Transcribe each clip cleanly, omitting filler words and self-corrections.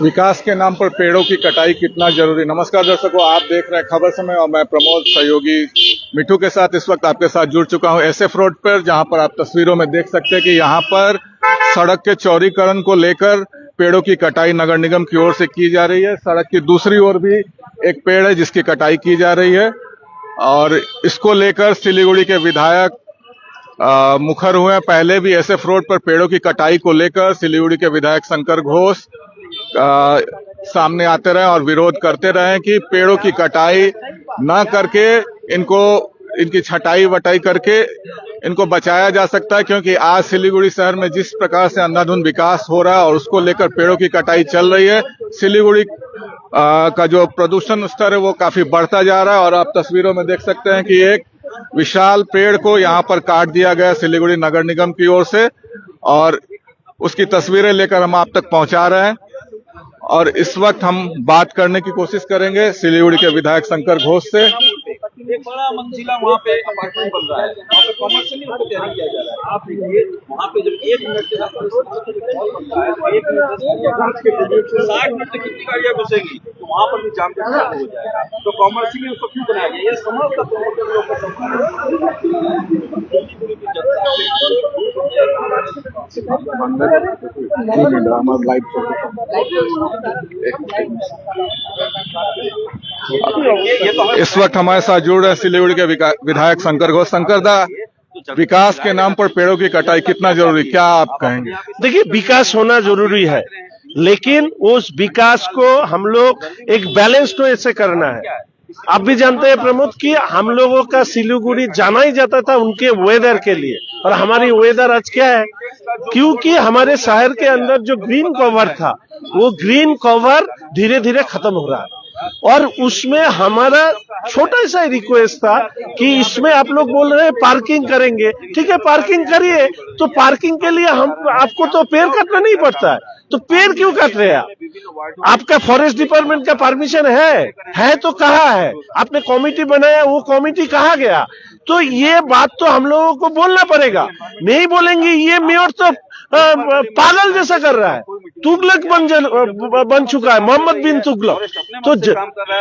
विकास के नाम पर पेड़ों की कटाई कितना जरूरी। नमस्कार दर्शकों, आप देख रहे हैं खबर समय और मैं प्रमोद सहयोगी मिठू के साथ इस वक्त आपके साथ जुड़ चुका हूं एसएफ रोड पर, जहां पर आप तस्वीरों में देख सकते हैं कि यहां पर सड़क के चौड़ीकरण को लेकर पेड़ों की कटाई नगर निगम की ओर से की जा रही है। सड़क की दूसरी ओर भी एक पेड़ है जिसकी कटाई की जा रही है और इसको लेकर सिलीगुड़ी के विधायक मुखर हुए हैं। पहले भी एसएफ रोड पर पेड़ों की कटाई को लेकर सिलीगुड़ी के विधायक शंकर घोष सामने आते रहे और विरोध करते रहे कि पेड़ों की कटाई न करके इनकी छटाई वटाई करके इनको बचाया जा सकता है, क्योंकि आज सिलीगुड़ी शहर में जिस प्रकार से अंधाधुंध विकास हो रहा है और उसको लेकर पेड़ों की कटाई चल रही है, सिलीगुड़ी का जो प्रदूषण स्तर है वो काफी बढ़ता जा रहा है। और आप तस्वीरों में देख सकते हैं कि एक विशाल पेड़ को यहां पर काट दिया गया सिलीगुड़ी नगर निगम की ओर से और उसकी तस्वीरें लेकर हम आप तक पहुंचा रहे हैं। और इस वक्त हम बात करने की कोशिश करेंगे सिलीगुड़ी के विधायक शंकर घोष से। एक बड़ा मंजिला वहाँ पे अपार्टमेंट बन रहा है, वहाँ पे कॉमर्शियली उसको तैयार किया जा रहा है। आप देखिए वहाँ पे जब 1 मिनट के साथ बनता है तो 1 मिनट 60 मिनट तक कितनी गाड़ियाँ घुसेंगी, तो वहाँ पर भी जाम का हो जाएगा। तो कॉमर्शियली उसको क्यों बनाया गया, ये समझ इस वक्त हमारे साथ जुड़ रहे हैं सिलीगुड़ी के विधायक शंकर घोष। शंकर दा, विकास के नाम पर पेड़ों की कटाई कितना जरूरी, क्या आप कहेंगे? देखिए, विकास होना जरूरी है, लेकिन उस विकास को हम लोग एक बैलेंस्ड वे से करना है। आप भी जानते हैं प्रमोद कि हम लोगों का सिलीगुड़ी जाना ही जाता था उनके वेदर के लिए, और हमारी वेदर आज क्या है, क्योंकि हमारे शहर के अंदर जो ग्रीन कवर था वो ग्रीन कवर धीरे धीरे खत्म हो रहा है। और उसमें हमारा छोटा सा रिक्वेस्ट था कि इसमें आप लोग बोल रहे हैं पार्किंग करेंगे, ठीक है पार्किंग करिए, तो पार्किंग के लिए हम आपको तो पेड़ काटना नहीं पड़ता है, तो पेड़ क्यों काट रहे हैं आप? आपका फॉरेस्ट डिपार्टमेंट का परमिशन है तो कहाँ है? आपने कमेटी बनाया, वो कमेटी कहाँ गया? तो ये बात तो हम लोगों को बोलना पड़ेगा, नहीं बोलेंगे ये मेयर तो पागल जैसा कर रहा है, तुगलक बन चुका है, मोहम्मद बिन तुगलक। तो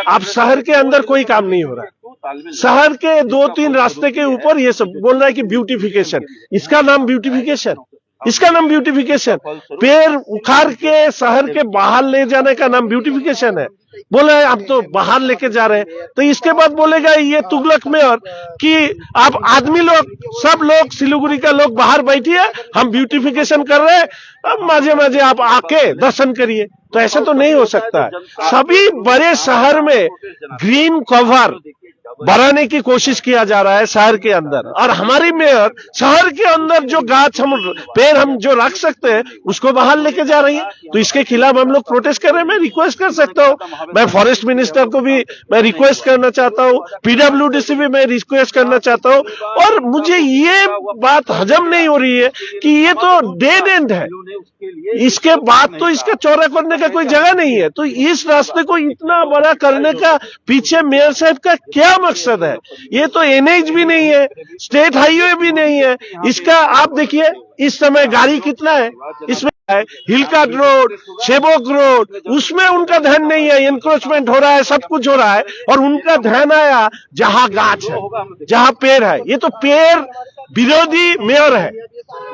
अब शहर के अंदर कोई काम नहीं हो रहा है, शहर के 2-3 रास्ते के ऊपर ये सब बोल रहा है कि ब्यूटिफिकेशन, इसका नाम ब्यूटिफिकेशन, इसका नाम ब्यूटिफिकेशन। पेड़ उखाड़ के शहर के बाहर ले जाने का नाम ब्यूटिफिकेशन है। बोले हम तो बाहर लेके जा रहे हैं, तो इसके बाद बोलेगा ये तुगलक मेयर कि आप आदमी लोग सब लोग सिलीगुड़ी का लोग बाहर बैठिए, हम ब्यूटिफिकेशन कर रहे हैं, अब माझे माझे आप आके दर्शन करिए। तो ऐसा तो नहीं हो सकता है। सभी बड़े शहर में ग्रीन कवर बढ़ाने की कोशिश किया जा रहा है शहर के अंदर, और हमारी मेयर शहर के अंदर जो गाछ पेड़ हम जो रख सकते हैं उसको बाहर लेके जा रही है। तो इसके खिलाफ हम लोग प्रोटेस्ट कर रहे हैं। मैं रिक्वेस्ट कर सकता हूँ, मैं फॉरेस्ट मिनिस्टर को भी मैं रिक्वेस्ट करना चाहता हूँ, पीडब्ल्यूडी से भी मैं रिक्वेस्ट करना चाहता हूँ। और मुझे ये बात हजम नहीं हो रही है कि ये तो डेड एंड है, इसके बाद तो इसका चौड़ा करने का कोई जगह नहीं है। तो इस रास्ते को इतना बड़ा करने का पीछे मेयर साहब का क्या मकसद है? ये तो एनएच भी नहीं है, स्टेट हाईवे भी नहीं है। इसका आप देखिए इस समय गाड़ी कितना है, इसमें है हिलकाट रोड, शेबोक रोड, उसमें उनका ध्यान नहीं है। एनक्रोचमेंट हो रहा है, सब कुछ हो रहा है, और उनका ध्यान आया जहां गाछ है, जहां पेड़ है। ये तो पेड़ विरोधी मेयर है।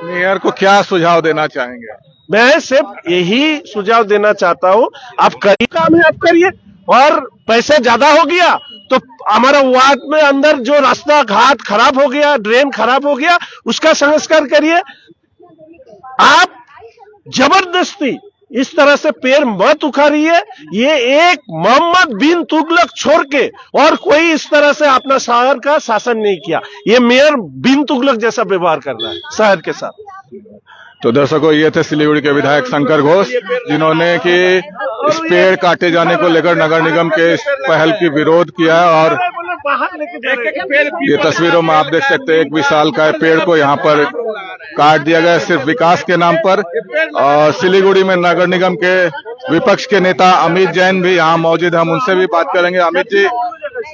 मेयर को क्या सुझाव देना चाहेंगे? मैं सिर्फ यही सुझाव देना चाहता हूं, आप करिए काम है आप करिए, और पैसे ज्यादा हो गया तो हमारा वार्ड में अंदर जो रास्ता घाट खराब हो गया, ड्रेन खराब हो गया, उसका संस्कार करिए। आप जबरदस्ती इस तरह से पेड़ मत उखाड़िए। ये एक मोहम्मद बिन तुगलक छोड़ के और कोई इस तरह से अपना शहर का शासन नहीं किया। ये मेयर बिन तुगलक जैसा व्यवहार कर रहा है शहर के साथ। तो दर्शकों, ये थे सिलीगुड़ी के विधायक शंकर घोष, जिन्होंने कि इस पेड़ काटे जाने को लेकर नगर निगम के इस पहल की विरोध किया है। और ये तस्वीरों में आप देख सकते हैं एक विशाल का पेड़ को यहाँ पर काट दिया गया सिर्फ विकास के नाम पर। और सिलीगुड़ी में नगर निगम के विपक्ष के नेता अमित जैन भी यहाँ मौजूद हैं, हम उनसे भी बात करेंगे। अमित जी,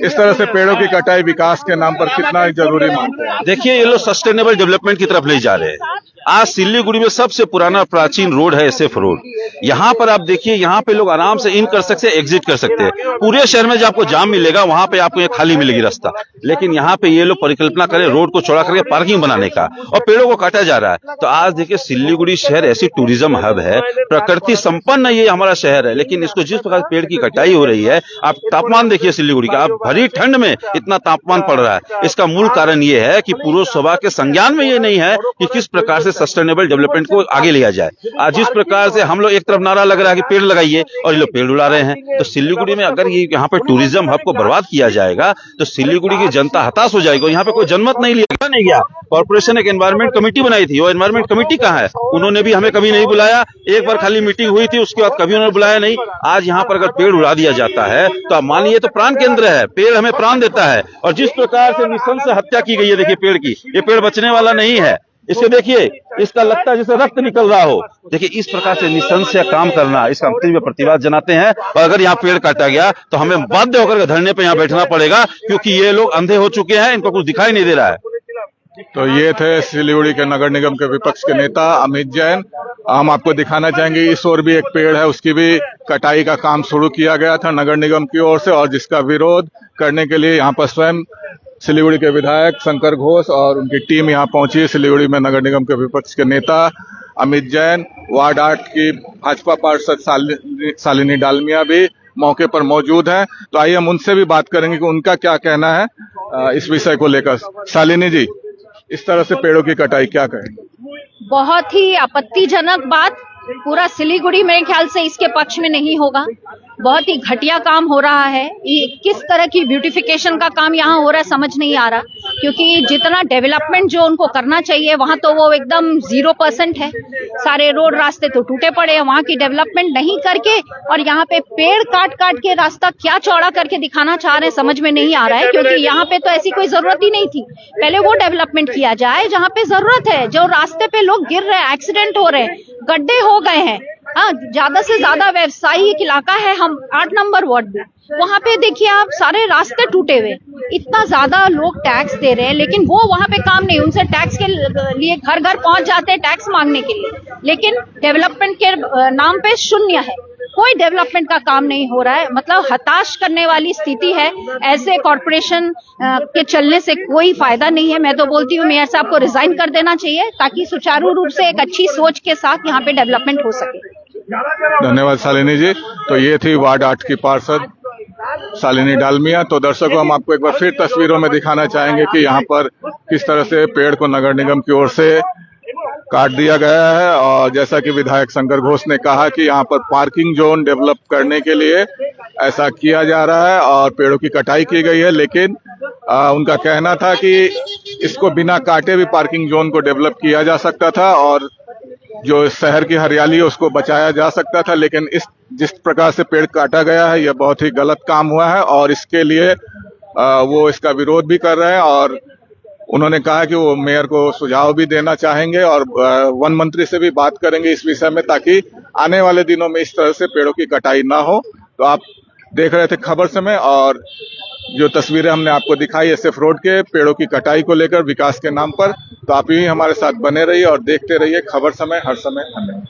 इस तरह से पेड़ों की कटाई विकास के नाम पर कितना जरूरी मानते हैं? देखिए, ये लोग सस्टेनेबल डेवलपमेंट की तरफ ले जा रहे हैं। आज सिल्लीगुड़ी में सबसे पुराना प्राचीन रोड है एसएफ रोड। यहाँ पर आप देखिए, यहाँ पे लोग आराम से इन कर सकते हैं, एग्जिट कर सकते हैं। पूरे शहर में जो आपको जाम मिलेगा, वहां पे आपको ये खाली मिलेगी रास्ता। लेकिन यहाँ पे ये लोग परिकल्पना करें रोड को चौड़ा करके पार्किंग बनाने का, और पेड़ों को काटा जा रहा है। तो आज देखिए, सिल्लीगुड़ी शहर ऐसी टूरिज्म हब है, प्रकृति संपन्न ये हमारा शहर है, लेकिन इसको जिस प्रकार पेड़ की कटाई हो रही है, आप तापमान देखिए सिल्लीगुड़ी का, आप भरी ठंड में इतना तापमान पड़ रहा है। इसका मूल कारण ये है कि पुरसभा के संज्ञान में ये नहीं है कि किस प्रकार से सस्टेनेबल डेवलपमेंट को आगे लिया जाए। आज जिस प्रकार से हम लोग एक तरफ नारा लग रहा है कि पेड़ लगाइए, और ये लोग पेड़ उड़ा रहे हैं। तो सिल्लीगुड़ी में अगर ये यहाँ पे टूरिज्म हब को बर्बाद किया जाएगा तो सिल्लीगुड़ी की जनता हताश हो जाएगी। यहाँ पे कोई जनमत नहीं लिया नहीं गया। कॉर्पोरेशन एक एनवायरमेंट कमेटी बनाई थी, वो एनवायरमेंट कमेटी कहाँ है? उन्होंने भी हमें कभी नहीं बुलाया। एक बार खाली मीटिंग हुई थी, उसके बाद कभी उन्होंने बुलाया नहीं। आज यहाँ पर अगर पेड़ उड़ा दिया जाता है तो आप मानिए तो प्राण केंद्र है, पेड़ हमें प्राण देता है। और जिस प्रकार से निशंस हत्या की गई है, देखिए पेड़ की, ये पेड़ बचने वाला नहीं है। इसे देखिए, इसका लगता है जैसे रक्त निकल रहा हो। देखिए, इस प्रकार से निशंस से काम करना, इसका हम तीव्र प्रतिवाद जनाते हैं। और अगर यहाँ पेड़ काटा गया तो हमें बाध्य होकर धरने पे यहाँ बैठना पड़ेगा, क्योंकि ये लोग अंधे हो चुके हैं, इनको कुछ दिखाई नहीं दे रहा है। तो ये थे सिल्लीगुड़ी के नगर निगम के विपक्ष के नेता अमित जैन। हम आपको दिखाना चाहेंगे, इस ओर भी एक पेड़ है, उसकी भी कटाई का काम शुरू किया गया था नगर निगम की ओर से, और जिसका विरोध करने के लिए यहाँ पर स्वयं सिल्लीगुड़ी के विधायक शंकर घोष और उनकी टीम यहाँ पहुंची है। सिल्लीगुड़ी में नगर निगम के विपक्ष के नेता अमित जैन, वार्ड 8 की भाजपा पार्षद शालिनी डालमिया भी मौके पर मौजूद हैं। तो आइए हम उनसे भी बात करेंगे कि उनका क्या कहना है इस विषय को लेकर। शालिनी जी, इस तरह से पेड़ों की कटाई क्या कहेंगे? बहुत ही आपत्तिजनक बात। पूरा सिलीगुड़ी मेरे ख्याल से इसके पक्ष में नहीं होगा। बहुत ही घटिया काम हो रहा है। ये किस तरह की ब्यूटिफिकेशन का काम यहाँ हो रहा है समझ नहीं आ रहा, क्योंकि जितना डेवलपमेंट जो उनको करना चाहिए वहां तो वो एकदम 0% है। सारे रोड रास्ते तो टूटे पड़े हैं, वहां की डेवलपमेंट नहीं करके और यहाँ पे पेड़ काट काट के रास्ता क्या चौड़ा करके दिखाना चाह रहे हैं समझ में नहीं आ रहा है। क्योंकि यहाँ पे तो ऐसी कोई जरूरत ही नहीं थी। पहले वो डेवलपमेंट किया जाए जहाँ पे जरूरत है। जो रास्ते पे लोग गिर रहे हैं, एक्सीडेंट हो रहे हैं, गड्ढे हो गए हैं, हाँ, ज्यादा से ज्यादा व्यवसायिक इलाका है हम 8 नंबर वार्ड में, वहां पे देखिए आप सारे रास्ते टूटे हुए। इतना ज्यादा लोग टैक्स दे रहे हैं, लेकिन वो वहां पे काम नहीं। उनसे टैक्स के लिए घर घर पहुंच जाते हैं टैक्स मांगने के लिए, लेकिन डेवलपमेंट के नाम पे शून्य है। कोई डेवलपमेंट का काम नहीं हो रहा है। मतलब हताश करने वाली स्थिति है। ऐसे कॉर्पोरेशन के चलने से कोई फायदा नहीं है। मैं तो बोलती हूँ मेयर साहब को रिजाइन कर देना चाहिए, ताकि सुचारू रूप से एक अच्छी सोच के साथ यहाँ पे डेवलपमेंट हो सके। धन्यवाद शालिनी जी। तो ये थी वार्ड 8 की पार्षद शालिनी डालमिया। तो दर्शकों, हम आपको एक बार फिर तस्वीरों में दिखाना चाहेंगे कि यहाँ पर किस तरह से पेड़ को नगर निगम की ओर से काट दिया गया है। और जैसा कि विधायक शंकर घोष ने कहा कि यहाँ पर पार्किंग जोन डेवलप करने के लिए ऐसा किया जा रहा है और पेड़ों की कटाई की गई है। लेकिन उनका कहना था कि इसको बिना काटे भी पार्किंग जोन को डेवलप किया जा सकता था और जो शहर की हरियाली है उसको बचाया जा सकता था। लेकिन जिस प्रकार से पेड़ काटा गया है, यह बहुत ही गलत काम हुआ है और इसके लिए वो इसका विरोध भी कर रहे हैं। और उन्होंने कहा कि वो मेयर को सुझाव भी देना चाहेंगे और वन मंत्री से भी बात करेंगे इस विषय में, ताकि आने वाले दिनों में इस तरह से पेड़ों की कटाई ना हो। तो आप देख रहे थे खबर समय, और जो तस्वीरें हमने आपको दिखाई एसएफ रोड के पेड़ों की कटाई को लेकर विकास के नाम पर। तो आप ही हमारे साथ बने रहिए और देखते रहिए खबर समय, हर समय। धन्यवाद।